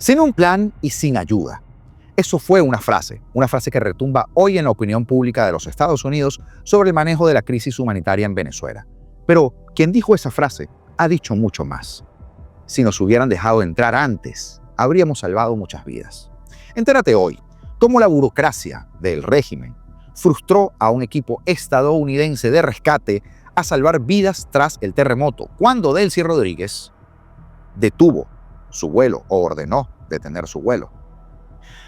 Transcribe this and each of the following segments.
Sin un plan y sin ayuda. Eso fue una frase que retumba hoy en la opinión pública de los Estados Unidos sobre el manejo de la crisis humanitaria en Venezuela. Pero quien dijo esa frase ha dicho mucho más. Si nos hubieran dejado entrar antes, habríamos salvado muchas vidas. Entérate hoy cómo la burocracia del régimen frustró a un equipo estadounidense de rescate a salvar vidas tras el terremoto, cuando Delcy Rodríguez detuvo su vuelo o ordenó detener su vuelo.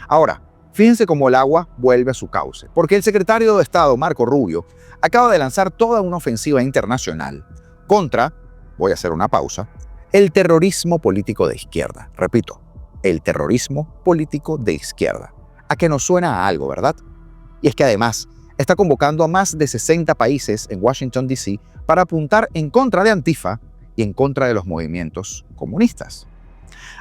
Ahora, fíjense cómo el agua vuelve a su cauce, porque el secretario de Estado, Marco Rubio, acaba de lanzar toda una ofensiva internacional contra, voy a hacer una pausa, el terrorismo político de izquierda. Repito, el terrorismo político de izquierda. ¿A que nos suena a algo, verdad? Y es que además está convocando a más de 60 países en Washington, D.C. para apuntar en contra de Antifa y en contra de los movimientos comunistas.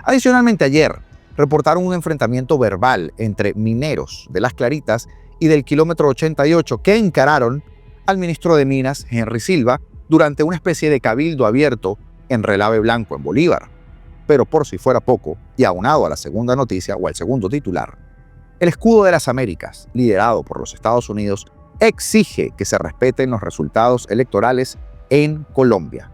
Adicionalmente, ayer reportaron un enfrentamiento verbal entre mineros de Las Claritas y del kilómetro 88 que encararon al ministro de Minas, Henry Silva, durante una especie de cabildo abierto en Relave Blanco, en Bolívar. Pero por si fuera poco, y aunado a la segunda noticia o al segundo titular, el escudo de las Américas, liderado por los Estados Unidos, exige que se respeten los resultados electorales en Colombia.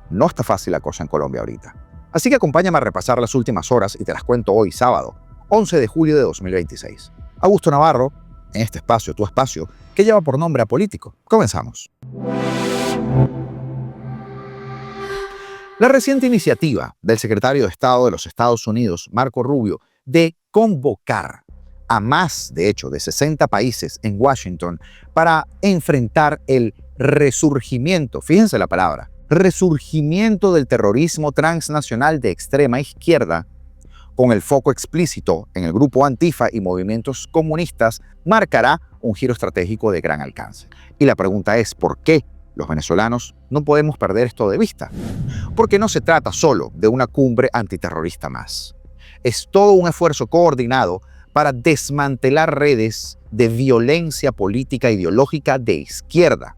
No está fácil la cosa en Colombia ahorita. Así que acompáñame a repasar las últimas horas y te las cuento hoy, sábado, 11 de julio de 2026. Augusto Navarro, en este espacio, tu espacio, que lleva por nombre Apolítico. Comenzamos. La reciente iniciativa del secretario de Estado de los Estados Unidos, Marco Rubio, de convocar a más, de hecho, de 60 países en Washington para enfrentar el resurgimiento, fíjense la palabra, resurgimiento del terrorismo transnacional de extrema izquierda, con el foco explícito en el grupo Antifa y movimientos comunistas, marcará un giro estratégico de gran alcance. Y la pregunta es, ¿por qué los venezolanos no podemos perder esto de vista? Porque no se trata solo de una cumbre antiterrorista más. Es todo un esfuerzo coordinado para desmantelar redes de violencia política ideológica de izquierda,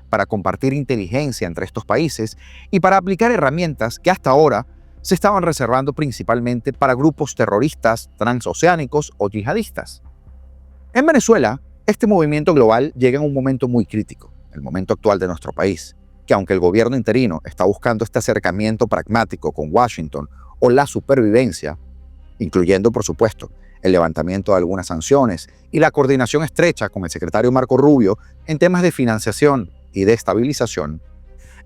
para compartir inteligencia entre estos países y para aplicar herramientas que hasta ahora se estaban reservando principalmente para grupos terroristas transoceánicos o yihadistas. En Venezuela, este movimiento global llega en un momento muy crítico, el momento actual de nuestro país, que aunque el gobierno interino está buscando este acercamiento pragmático con Washington o la supervivencia, incluyendo, por supuesto, el levantamiento de algunas sanciones y la coordinación estrecha con el secretario Marco Rubio en temas de financiación y de estabilización,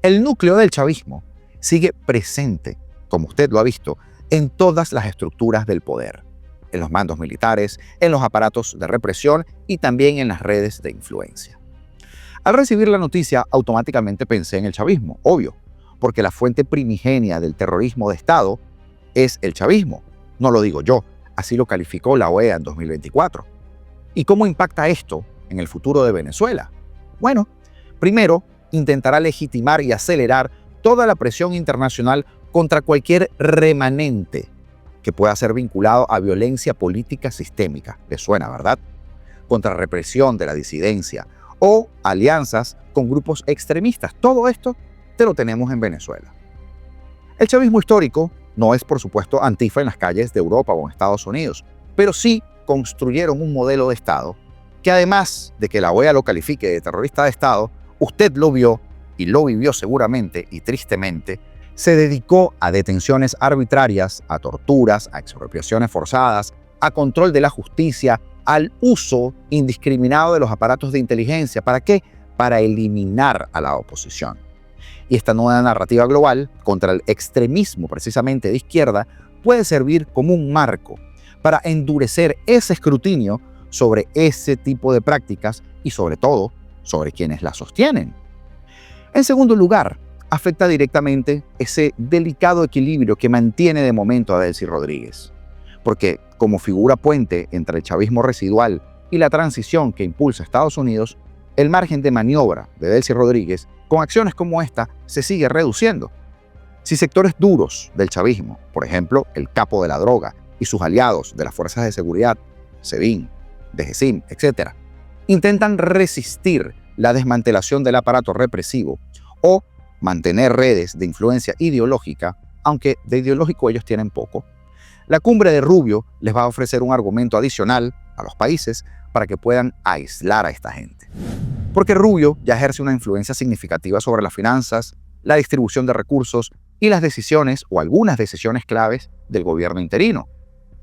el núcleo del chavismo sigue presente, como usted lo ha visto, en todas las estructuras del poder, en los mandos militares, en los aparatos de represión y también en las redes de influencia. Al recibir la noticia, automáticamente pensé en el chavismo, obvio, porque la fuente primigenia del terrorismo de Estado es el chavismo. No lo digo yo, así lo calificó la OEA en 2024. ¿Y cómo impacta esto en el futuro de Venezuela? Bueno, primero, intentará legitimar y acelerar toda la presión internacional contra cualquier remanente que pueda ser vinculado a violencia política sistémica. ¿Les suena, verdad? Contra represión de la disidencia o alianzas con grupos extremistas. Todo esto te lo tenemos en Venezuela. El chavismo histórico no es, por supuesto, Antifa en las calles de Europa o en Estados Unidos, pero sí construyeron un modelo de Estado que, además de que la OEA lo califique de terrorista de Estado, usted lo vio y lo vivió seguramente y tristemente, se dedicó a detenciones arbitrarias, a torturas, a expropiaciones forzadas, a control de la justicia, al uso indiscriminado de los aparatos de inteligencia. ¿Para qué? Para eliminar a la oposición. Y esta nueva narrativa global contra el extremismo precisamente de izquierda puede servir como un marco para endurecer ese escrutinio sobre ese tipo de prácticas y sobre todo sobre quienes las sostienen. En segundo lugar, afecta directamente ese delicado equilibrio que mantiene de momento a Delcy Rodríguez. Porque como figura puente entre el chavismo residual y la transición que impulsa Estados Unidos, el margen de maniobra de Delcy Rodríguez con acciones como esta se sigue reduciendo. Si sectores duros del chavismo, por ejemplo, el capo de la droga y sus aliados de las fuerzas de seguridad, SEBIN, DGCIM, etc., intentan resistir la desmantelación del aparato represivo o mantener redes de influencia ideológica, aunque de ideológico ellos tienen poco, La cumbre de Rubio les va a ofrecer un argumento adicional a los países para que puedan aislar a esta gente. Porque Rubio ya ejerce una influencia significativa sobre las finanzas, la distribución de recursos y las decisiones o algunas decisiones claves del gobierno interino.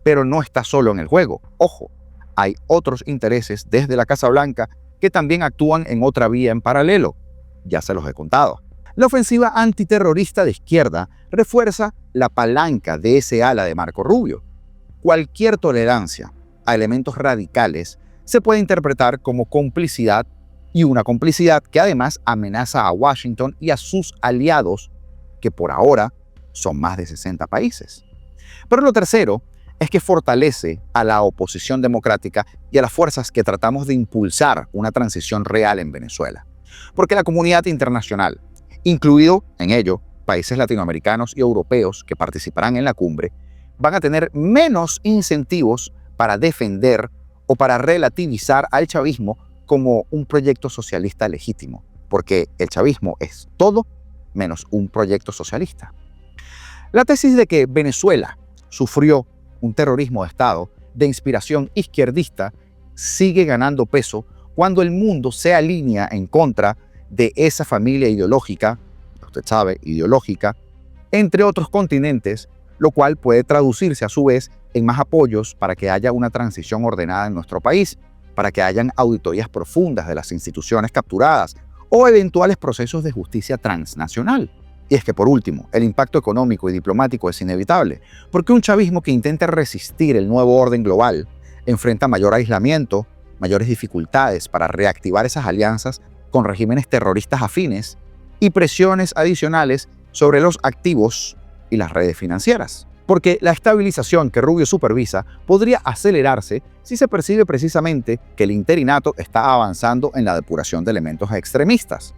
Pero no está solo en el juego. Ojo, hay otros intereses desde la Casa Blanca que también actúan en otra vía en paralelo. Ya se los he contado. La ofensiva antiterrorista de izquierda refuerza la palanca de ese ala de Marco Rubio. Cualquier tolerancia a elementos radicales se puede interpretar como complicidad, y una complicidad que además amenaza a Washington y a sus aliados, que por ahora son más de 60 países. Pero lo tercero es que fortalece a la oposición democrática y a las fuerzas que tratamos de impulsar una transición real en Venezuela. Porque la comunidad internacional, incluido en ello países latinoamericanos y europeos que participarán en la cumbre, van a tener menos incentivos para defender o para relativizar al chavismo como un proyecto socialista legítimo, porque el chavismo es todo menos un proyecto socialista. La tesis de que Venezuela sufrió un terrorismo de Estado de inspiración izquierdista sigue ganando peso cuando el mundo se alinea en contra de esa familia ideológica, usted sabe, ideológica, entre otros continentes, lo cual puede traducirse a su vez en más apoyos para que haya una transición ordenada en nuestro país, para que hayan auditorías profundas de las instituciones capturadas o eventuales procesos de justicia transnacional. Y es que, por último, el impacto económico y diplomático es inevitable, porque un chavismo que intenta resistir el nuevo orden global enfrenta mayor aislamiento, mayores dificultades para reactivar esas alianzas con regímenes terroristas afines y presiones adicionales sobre los activos y las redes financieras. Porque la estabilización que Rubio supervisa podría acelerarse si se percibe precisamente que el interinato está avanzando en la depuración de elementos extremistas.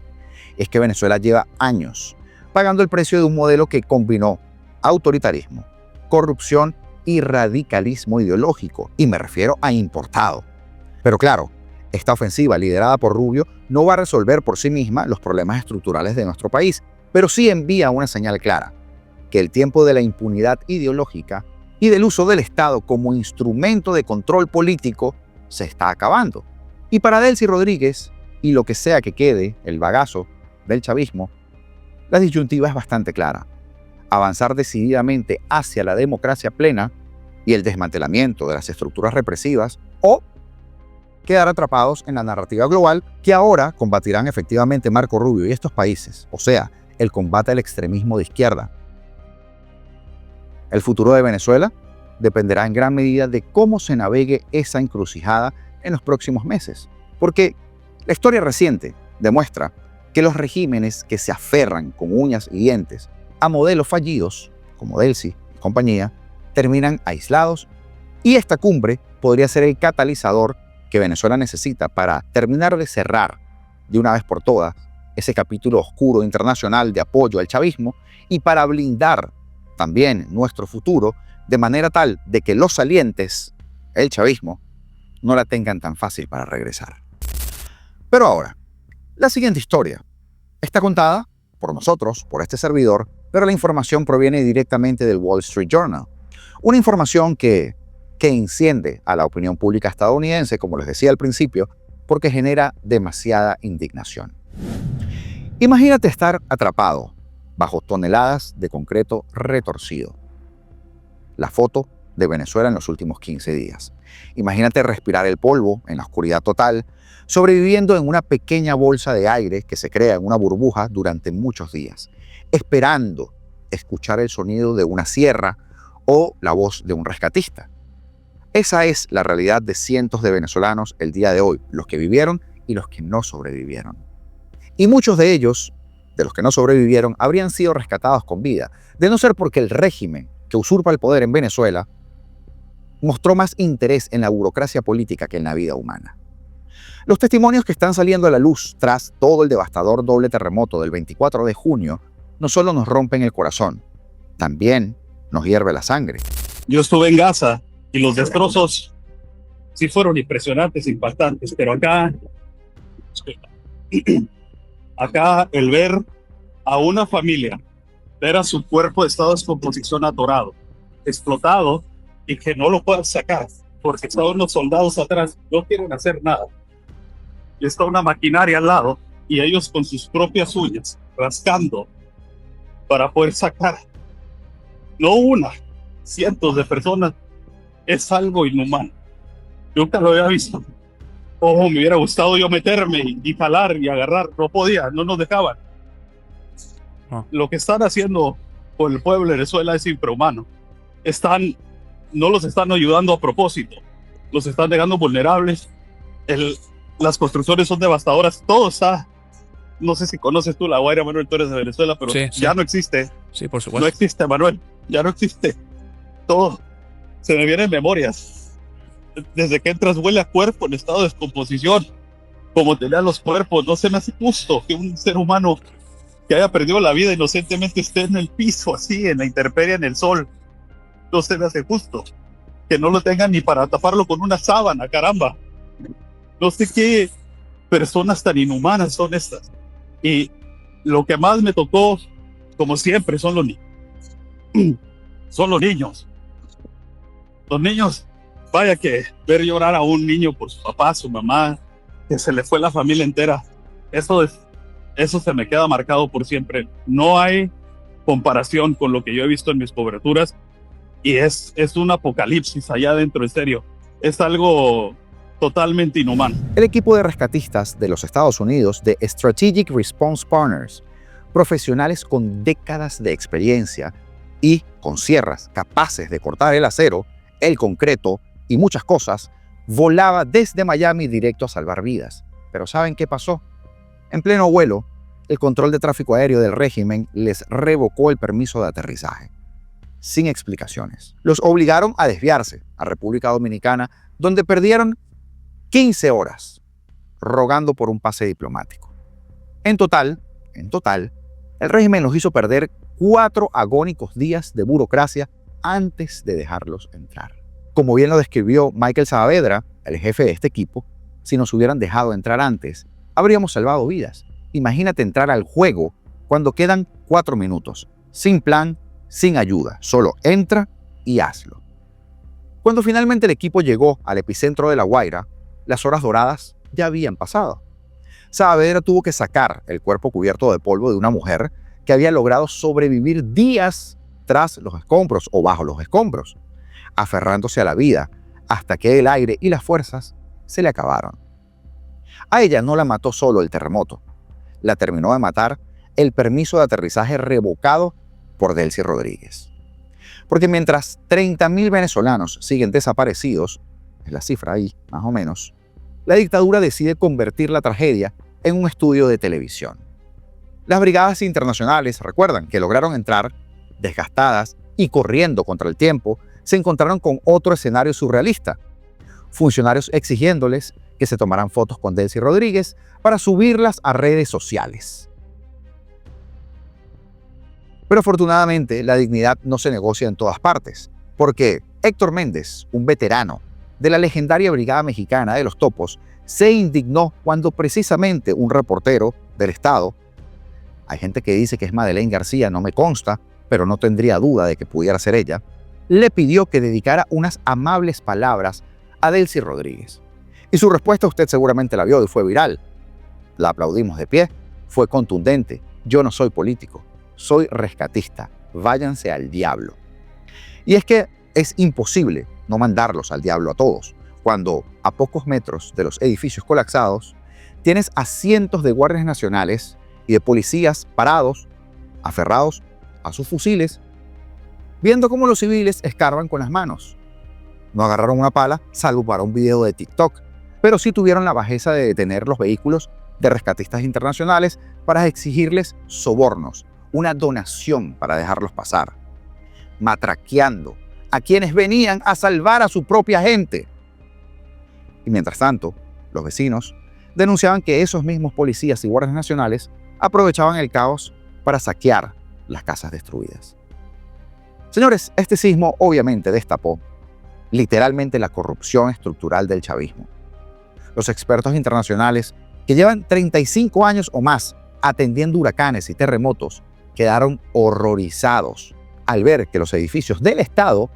Es que Venezuela lleva años pagando el precio de un modelo que combinó autoritarismo, corrupción y radicalismo ideológico, y me refiero a importado. Pero claro, esta ofensiva liderada por Rubio no va a resolver por sí misma los problemas estructurales de nuestro país, pero sí envía una señal clara, que el tiempo de la impunidad ideológica y del uso del Estado como instrumento de control político se está acabando. Y para Delcy Rodríguez, y lo que sea que quede, el bagazo del chavismo, la disyuntiva es bastante clara: avanzar decididamente hacia la democracia plena y el desmantelamiento de las estructuras represivas, o quedar atrapados en la narrativa global que ahora combatirán efectivamente Marco Rubio y estos países, o sea, el combate al extremismo de izquierda. El futuro de Venezuela dependerá en gran medida de cómo se navegue esa encrucijada en los próximos meses, porque la historia reciente demuestra que los regímenes que se aferran con uñas y dientes a modelos fallidos, como Delcy y compañía, terminan aislados, y esta cumbre podría ser el catalizador que Venezuela necesita para terminar de cerrar de una vez por todas ese capítulo oscuro internacional de apoyo al chavismo y para blindar también nuestro futuro de manera tal de que los salientes, el chavismo, no la tengan tan fácil para regresar. Pero ahora, la siguiente historia está contada por nosotros, por este servidor, pero la información proviene directamente del Wall Street Journal. Una información que enciende a la opinión pública estadounidense, como les decía al principio, porque genera demasiada indignación. Imagínate estar atrapado bajo toneladas de concreto retorcido. La foto de Venezuela en los últimos 15 días. Imagínate respirar el polvo en la oscuridad total, sobreviviendo en una pequeña bolsa de aire que se crea en una burbuja durante muchos días, esperando escuchar el sonido de una sierra o la voz de un rescatista. Esa es la realidad de cientos de venezolanos el día de hoy, los que vivieron y los que no sobrevivieron. Y muchos de ellos, de los que no sobrevivieron, habrían sido rescatados con vida, de no ser porque el régimen que usurpa el poder en Venezuela mostró más interés en la burocracia política que en la vida humana. Los testimonios que están saliendo a la luz tras todo el devastador doble terremoto del 24 de junio no solo nos rompen el corazón, también nos hierve la sangre. Yo estuve en Gaza y los destrozos sí fueron impresionantes, impactantes, pero acá el ver a una familia, ver a su cuerpo de estado de descomposición atorado, explotado y que no lo puedan sacar porque están unos soldados atrás, no quieren hacer nada. Y está una maquinaria al lado y ellos con sus propias uñas rascando para poder sacar, no una, cientos de personas. Es algo inhumano. Nunca lo había visto. Ojo, me hubiera gustado yo meterme y jalar y agarrar. No podía, no nos dejaban. Lo que están haciendo por el pueblo de Venezuela es infrahumano. No los están ayudando a propósito. Los están dejando vulnerables. Las construcciones son devastadoras. Todo está... No sé si conoces tú la Guaira, Manuel, tú eres de Venezuela, pero sí. Ya no existe. Sí, por supuesto. No existe, Manuel. Ya no existe. Todo. Se me vienen memorias. Desde que entras huele a cuerpo en estado de descomposición. Como tenían los cuerpos. No se me hace justo que un ser humano que haya perdido la vida inocentemente esté en el piso, así, en la intemperie, en el sol. No se me hace justo. Que no lo tengan ni para taparlo con una sábana, caramba. No sé qué personas tan inhumanas son estas. Y lo que más me tocó, como siempre, son los niños. Son los niños. Los niños, vaya que ver llorar a un niño por su papá, su mamá, que se le fue la familia entera, eso se me queda marcado por siempre. No hay comparación con lo que yo he visto en mis coberturas y es un apocalipsis allá adentro, en serio. Es algo totalmente inhumano. El equipo de rescatistas de los Estados Unidos de Strategic Response Partners, profesionales con décadas de experiencia y con sierras capaces de cortar el acero, el concreto y muchas cosas, volaba desde Miami directo a salvar vidas. Pero ¿saben qué pasó? En pleno vuelo, el control de tráfico aéreo del régimen les revocó el permiso de aterrizaje, sin explicaciones. Los obligaron a desviarse a República Dominicana, donde perdieron 15 horas rogando por un pase diplomático. En total, el régimen los hizo perder 4 agónicos días de burocracia antes de dejarlos entrar. Como bien lo describió Michael Saavedra, el jefe de este equipo, si nos hubieran dejado entrar antes, habríamos salvado vidas. Imagínate entrar al juego cuando quedan 4 minutos, sin plan, sin ayuda, solo entra y hazlo. Cuando finalmente el equipo llegó al epicentro de La Guaira, las horas doradas ya habían pasado. Saavedra tuvo que sacar el cuerpo cubierto de polvo de una mujer que había logrado sobrevivir días tras los escombros o bajo los escombros, aferrándose a la vida hasta que el aire y las fuerzas se le acabaron. A ella no la mató solo el terremoto, la terminó de matar el permiso de aterrizaje revocado por Delcy Rodríguez. Porque mientras 30.000 venezolanos siguen desaparecidos, es la cifra ahí, más o menos, la dictadura decide convertir la tragedia en un estudio de televisión. Las brigadas internacionales, recuerdan, que lograron entrar, desgastadas y corriendo contra el tiempo, se encontraron con otro escenario surrealista. Funcionarios exigiéndoles que se tomaran fotos con Delcy Rodríguez para subirlas a redes sociales. Pero afortunadamente la dignidad no se negocia en todas partes, porque Héctor Méndez, un veterano de la legendaria Brigada Mexicana de los Topos, se indignó cuando precisamente un reportero del Estado, hay gente que dice que es Madeleine García, no me consta, pero no tendría duda de que pudiera ser ella, le pidió que dedicara unas amables palabras a Delcy Rodríguez. Y su respuesta usted seguramente la vio y fue viral. La aplaudimos de pie, fue contundente. Yo no soy político, soy rescatista. Váyanse al diablo. Y es que es imposible no mandarlos al diablo a todos, cuando a pocos metros de los edificios colapsados tienes a cientos de guardias nacionales y de policías parados, aferrados a sus fusiles, viendo cómo los civiles escarban con las manos. No agarraron una pala, salvo para un video de TikTok, pero sí tuvieron la bajeza de detener los vehículos de rescatistas internacionales para exigirles sobornos, una donación para dejarlos pasar, matraqueando a quienes venían a salvar a su propia gente. Y mientras tanto, los vecinos denunciaban que esos mismos policías y guardias nacionales aprovechaban el caos para saquear las casas destruidas. Señores, este sismo obviamente destapó literalmente la corrupción estructural del chavismo. Los expertos internacionales que llevan 35 años o más atendiendo huracanes y terremotos quedaron horrorizados al ver que los edificios del Estado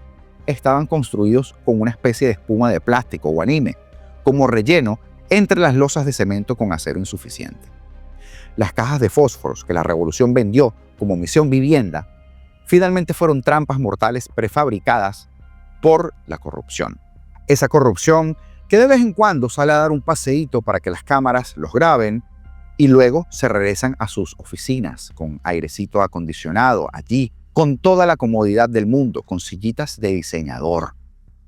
estaban construidos con una especie de espuma de plástico o anime, como relleno entre las losas de cemento con acero insuficiente. Las cajas de fósforos que la revolución vendió como misión vivienda finalmente fueron trampas mortales prefabricadas por la corrupción. Esa corrupción que de vez en cuando sale a dar un paseíto para que las cámaras los graben y luego se regresan a sus oficinas con airecito acondicionado allí, con toda la comodidad del mundo, con sillitas de diseñador.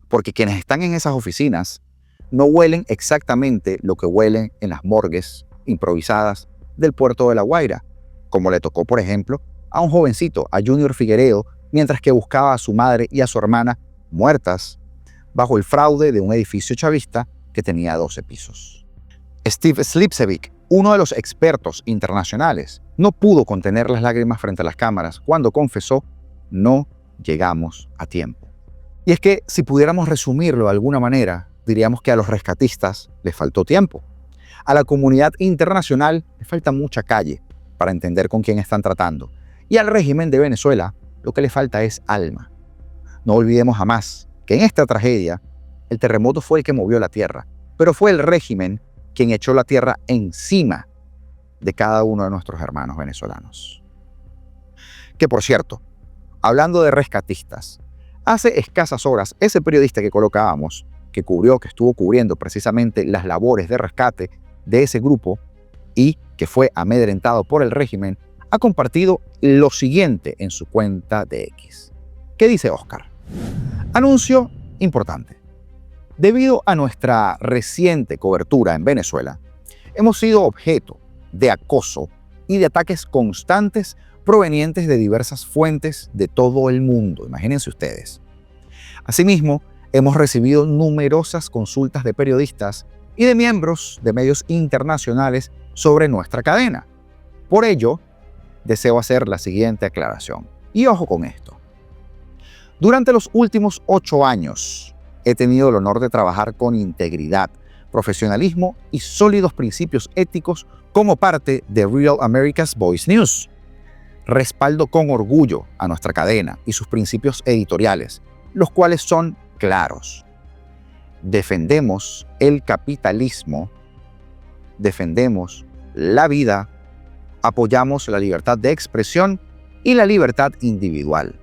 Porque quienes están en esas oficinas no huelen exactamente lo que huelen en las morgues improvisadas del puerto de La Guaira, como le tocó, por ejemplo, a un jovencito, a Junior Figueiredo, mientras que buscaba a su madre y a su hermana muertas bajo el fraude de un edificio chavista que tenía 12 pisos. Steve Slipsevic, uno de los expertos internacionales, no pudo contener las lágrimas frente a las cámaras cuando confesó: no llegamos a tiempo. Y es que si pudiéramos resumirlo de alguna manera, diríamos que a los rescatistas les faltó tiempo. A la comunidad internacional le falta mucha calle para entender con quién están tratando. Y al régimen de Venezuela lo que le falta es alma. No olvidemos jamás que en esta tragedia el terremoto fue el que movió la tierra, pero fue el régimen quien echó la tierra encima de cada uno de nuestros hermanos venezolanos. Que por cierto, hablando de rescatistas, hace escasas horas ese periodista que colocábamos, que estuvo cubriendo precisamente las labores de rescate de ese grupo y que fue amedrentado por el régimen, ha compartido lo siguiente en su cuenta de X. ¿Qué dice Oscar? Anuncio importante. Debido a nuestra reciente cobertura en Venezuela, hemos sido objeto de acoso y de ataques constantes provenientes de diversas fuentes de todo el mundo. Imagínense ustedes. Asimismo, hemos recibido numerosas consultas de periodistas y de miembros de medios internacionales sobre nuestra cadena. Por ello, deseo hacer la siguiente aclaración. Y ojo con esto. Durante los últimos 8 años, he tenido el honor de trabajar con integridad, profesionalismo y sólidos principios éticos como parte de Real America's Voice News. Respaldo con orgullo a nuestra cadena y sus principios editoriales, los cuales son claros. Defendemos el capitalismo, defendemos la vida, apoyamos la libertad de expresión y la libertad individual.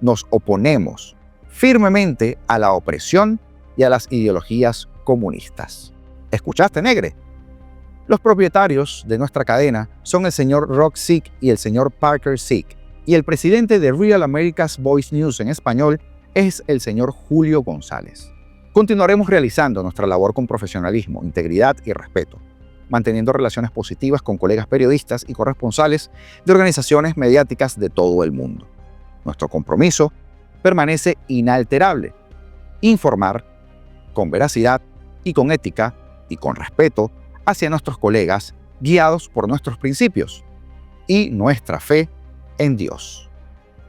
Nos oponemos firmemente a la opresión y a las ideologías comunistas. ¿Escuchaste, negre? Los propietarios de nuestra cadena son el señor Rock Sick y el señor Parker Sick, y el presidente de Real America's Voice News en español es el señor Julio González. Continuaremos realizando nuestra labor con profesionalismo, integridad y respeto, manteniendo relaciones positivas con colegas periodistas y corresponsales de organizaciones mediáticas de todo el mundo. Nuestro compromiso permanece inalterable: informar con veracidad y con ética y con respeto hacia nuestros colegas, guiados por nuestros principios y nuestra fe en Dios.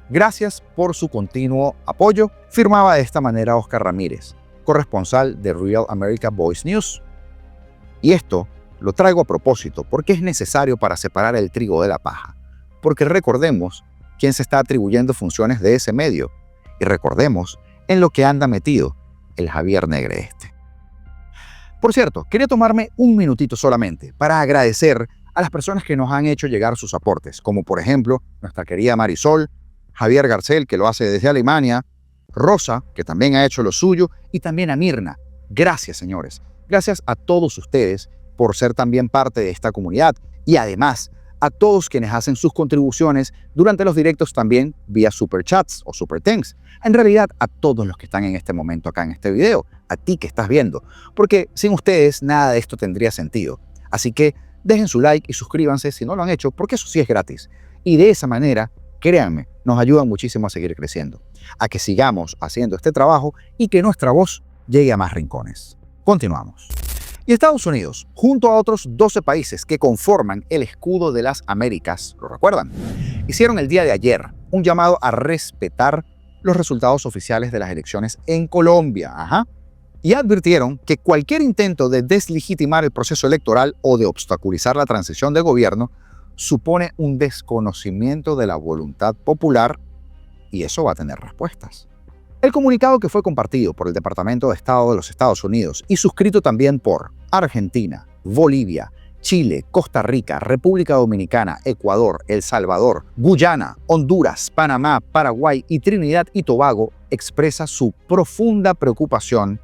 Gracias por su continuo apoyo. Firmaba de esta manera Oscar Ramírez, corresponsal de Real America Voice News. Y esto lo traigo a propósito porque es necesario para separar el trigo de la paja. Porque recordemos quién se está atribuyendo funciones de ese medio. Y recordemos en lo que anda metido el Javier Negre este. Por cierto, quería tomarme un minutito solamente para agradecer a las personas que nos han hecho llegar sus aportes, como por ejemplo nuestra querida Marisol, Javier Garcel, que lo hace desde Alemania, Rosa, que también ha hecho lo suyo, y también a Mirna. Gracias, señores. Gracias a todos ustedes por ser también parte de esta comunidad y además a todos quienes hacen sus contribuciones durante los directos también vía Super Chats o Super Thanks. En realidad, a todos los que están en este momento acá en este video, a ti que estás viendo, porque sin ustedes nada de esto tendría sentido. Así que dejen su like y suscríbanse si no lo han hecho, porque eso sí es gratis. Y de esa manera, créanme, nos ayudan muchísimo a seguir creciendo, a que sigamos haciendo este trabajo y que nuestra voz llegue a más rincones. Continuamos. Y Estados Unidos, junto a otros 12 países que conforman el escudo de las Américas, ¿lo recuerdan?, hicieron el día de ayer un llamado a respetar los resultados oficiales de las elecciones en Colombia. Y advirtieron que cualquier intento de deslegitimar el proceso electoral o de obstaculizar la transición de gobierno supone un desconocimiento de la voluntad popular y eso va a tener respuestas. El comunicado, que fue compartido por el Departamento de Estado de los Estados Unidos y suscrito también por Argentina, Bolivia, Chile, Costa Rica, República Dominicana, Ecuador, El Salvador, Guyana, Honduras, Panamá, Paraguay y Trinidad y Tobago, expresa su profunda preocupación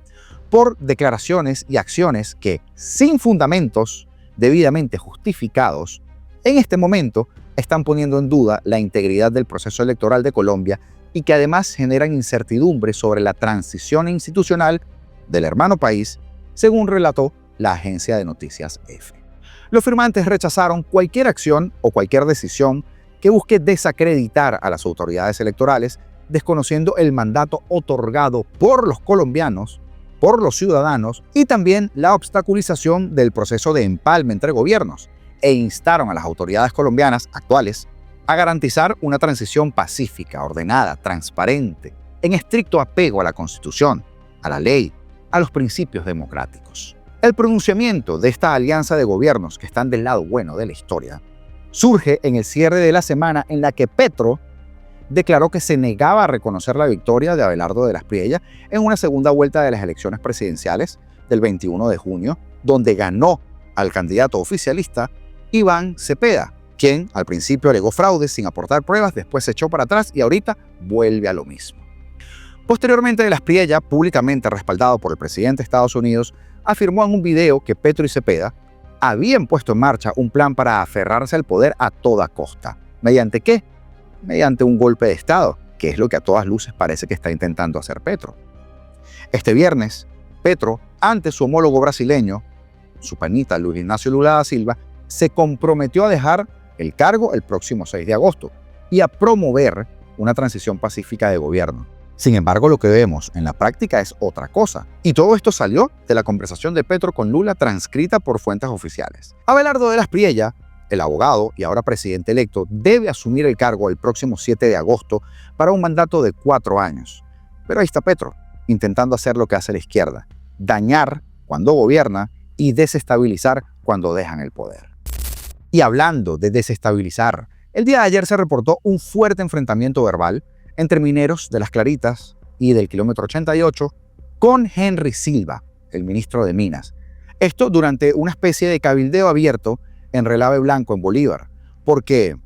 por declaraciones y acciones que, sin fundamentos debidamente justificados, en este momento están poniendo en duda la integridad del proceso electoral de Colombia y que además generan incertidumbre sobre la transición institucional del hermano país, según relató la agencia de noticias EFE. Los firmantes rechazaron cualquier acción o cualquier decisión que busque desacreditar a las autoridades electorales, desconociendo el mandato otorgado por los colombianos, por los ciudadanos y también la obstaculización del proceso de empalme entre gobiernos, e instaron a las autoridades colombianas actuales a garantizar una transición pacífica, ordenada, transparente, en estricto apego a la Constitución, a la ley, a los principios democráticos. El pronunciamiento de esta alianza de gobiernos que están del lado bueno de la historia surge en el cierre de la semana en la que Petro declaró que se negaba a reconocer la victoria de Abelardo de las Priella en una segunda vuelta de las elecciones presidenciales del 21 de junio, donde ganó al candidato oficialista Iván Cepeda, quien al principio alegó fraude sin aportar pruebas, después se echó para atrás y ahorita vuelve a lo mismo. Posteriormente, de las Priella, públicamente respaldado por el presidente de Estados Unidos, afirmó en un video que Petro y Cepeda habían puesto en marcha un plan para aferrarse al poder a toda costa. ¿Mediante qué? Mediante un golpe de Estado, que es lo que a todas luces parece que está intentando hacer Petro. Este viernes, Petro, ante su homólogo brasileño, su panita Luis Ignacio Lula da Silva, se comprometió a dejar el cargo el próximo 6 de agosto y a promover una transición pacífica de gobierno. Sin embargo, lo que vemos en la práctica es otra cosa. Y todo esto salió de la conversación de Petro con Lula transcrita por fuentes oficiales. Abelardo de las Priella, el abogado y ahora presidente electo, debe asumir el cargo el próximo 7 de agosto para un mandato de 4 años. Pero ahí está Petro, intentando hacer lo que hace la izquierda: dañar cuando gobierna y desestabilizar cuando dejan el poder. Y hablando de desestabilizar, el día de ayer se reportó un fuerte enfrentamiento verbal entre mineros de Las Claritas y del kilómetro 88 con Henry Silva, el ministro de Minas. Esto durante una especie de cabildeo abierto en Relave Blanco, en Bolívar. Porque,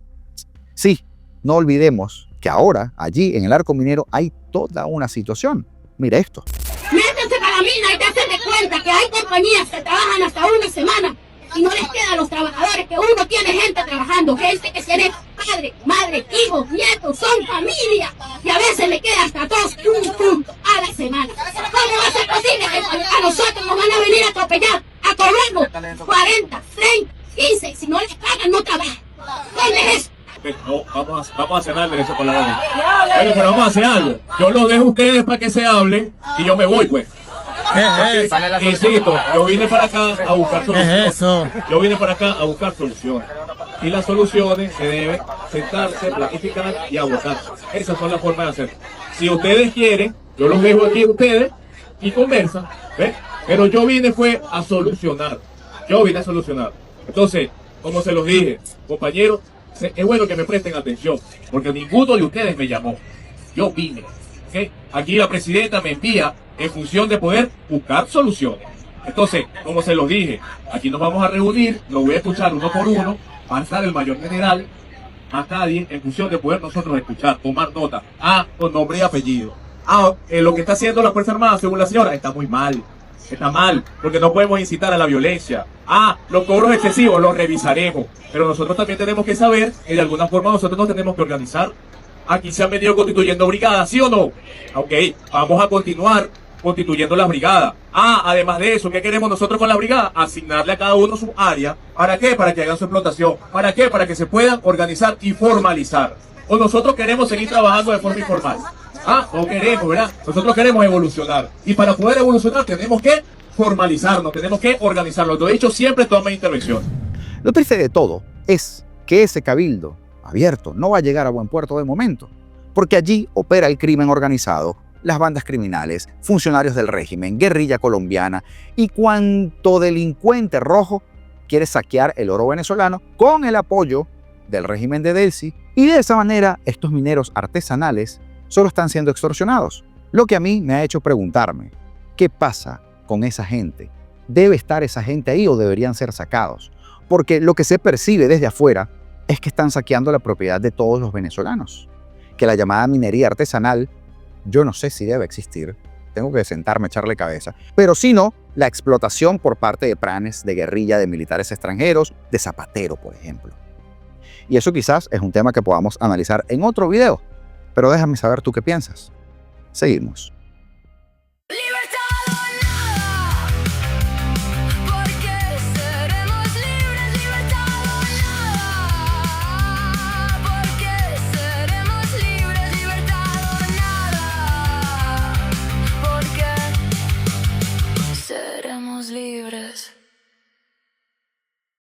sí, no olvidemos que ahora, allí en el arco minero, hay toda una situación. Mira esto. Métanse para la mina y te hacen de cuenta que hay compañías que trabajan hasta una semana y no les queda a los trabajadores, que uno tiene gente trabajando, gente que tiene padre, madre, hijos, nietos, son familia, y a veces le queda hasta 2 puntos a la semana. ¿Cómo va a ser posible que a nosotros nos van a venir a atropellar, a cobrarnos 40, 30, 15, si no les pagan no trabajan? ¿Dónde es eso? No, vamos a hacer algo eso con la doña. Pero vamos a hacer algo. Yo los dejo a ustedes para que se hablen y yo me voy, pues. Insisto, yo vine para acá a buscar soluciones. Yo vine para acá a buscar soluciones. Y las soluciones se deben sentarse, planificar y abordarse. Esas son las formas de hacerlo. Si ustedes quieren, yo los dejo aquí a ustedes y conversan, ¿ves? Pero yo vine fue a solucionar. Yo vine a solucionar. Entonces, como se los dije, compañeros, es bueno que me presten atención, porque ninguno de ustedes me llamó. Yo vine. ¿Okay? Aquí la presidenta me envía en función de poder buscar soluciones. Entonces, como se los dije, aquí nos vamos a reunir, lo voy a escuchar uno por uno, va a estar el mayor general, más nadie, en función de poder nosotros escuchar, tomar nota, con nombre y apellido. Lo que está haciendo la Fuerza Armada, según la señora, está muy mal. Está mal, porque no podemos incitar a la violencia. Los cobros excesivos los revisaremos, pero nosotros también tenemos que saber que de alguna forma nosotros nos tenemos que organizar. Aquí se han venido constituyendo brigadas, ¿sí o no? Ok, vamos a continuar constituyendo las brigadas. Además de eso, ¿qué queremos nosotros con la brigada? Asignarle a cada uno su área. ¿Para qué? Para que hagan su explotación. ¿Para qué? Para que se puedan organizar y formalizar. O nosotros queremos seguir trabajando de forma informal. No queremos, ¿verdad? Nosotros queremos evolucionar. Y para poder evolucionar tenemos que formalizarnos, tenemos que organizarnos. Lo he dicho siempre en todas mis intervenciones. Lo triste de todo es que ese cabildo abierto no va a llegar a buen puerto de momento, porque allí opera el crimen organizado, las bandas criminales, funcionarios del régimen, guerrilla colombiana y cuanto delincuente rojo quiere saquear el oro venezolano con el apoyo del régimen de Delcy, y de esa manera estos mineros artesanales solo están siendo extorsionados. Lo que a mí me ha hecho preguntarme, ¿qué pasa con esa gente? ¿Debe estar esa gente ahí o deberían ser sacados? Porque lo que se percibe desde afuera es que están saqueando la propiedad de todos los venezolanos. Que la llamada minería artesanal, yo no sé si debe existir, tengo que sentarme a echarle cabeza, pero si no, la explotación por parte de planes de guerrilla de militares extranjeros, de Zapatero, por ejemplo. Y eso quizás es un tema que podamos analizar en otro video, pero déjame saber tú qué piensas. Seguimos.